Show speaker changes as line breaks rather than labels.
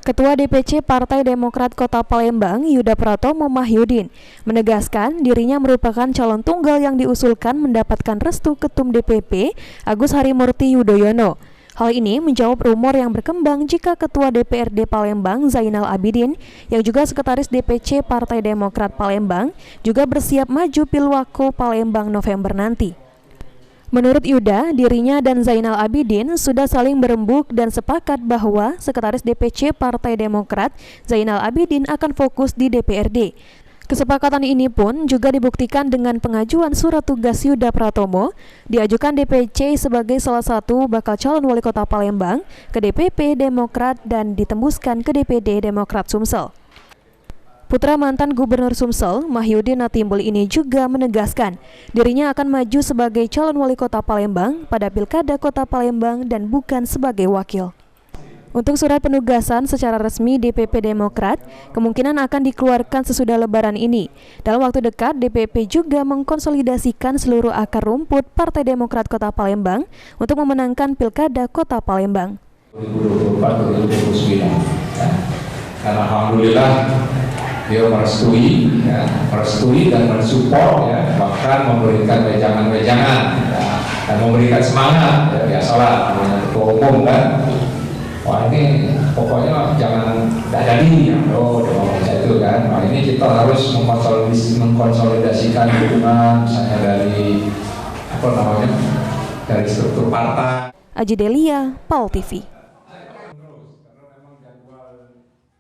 Ketua DPC Partai Demokrat Kota Palembang, Yuda Pratomo Mahyudin, menegaskan dirinya merupakan calon tunggal yang diusulkan mendapatkan restu Ketum DPP Agus Harimurti Yudhoyono. Hal ini menjawab rumor yang berkembang jika Ketua DPRD Palembang Zainal Abidin, yang juga Sekretaris DPC Partai Demokrat Palembang, juga bersiap maju Pilwako Palembang November nanti. Menurut Yuda, dirinya dan Zainal Abidin sudah saling berembuk dan sepakat bahwa Sekretaris DPC Partai Demokrat Zainal Abidin akan fokus di DPRD. Kesepakatan ini pun juga dibuktikan dengan pengajuan surat tugas Yuda Pratomo diajukan DPC sebagai salah satu bakal calon wali kota Palembang ke DPP Demokrat dan ditembuskan ke DPD Demokrat Sumsel. Putra mantan Gubernur Sumsel, Mahyudin Natimbul ini juga menegaskan dirinya akan maju sebagai calon wali kota Palembang pada Pilkada Kota Palembang dan bukan sebagai wakil. Untuk surat penugasan secara resmi DPP Demokrat kemungkinan akan dikeluarkan sesudah Lebaran ini. Dalam waktu dekat, DPP juga mengkonsolidasikan seluruh akar rumput Partai Demokrat Kota Palembang untuk memenangkan Pilkada Kota Palembang.
2024-2029 ya. Karena alhamdulillah dia merestui dan mensupport ya, bahkan memberikan wejangan-wejangan ya, dan memberikan semangat ya, biasalah namanya ketua umum kan. Wah ini pokoknya jangan jadi ya, itu kan. Nah ini kita harus mengkonsolidasikan dukungan misalnya dari dari struktur partai.
Aji Delia, PAL TV.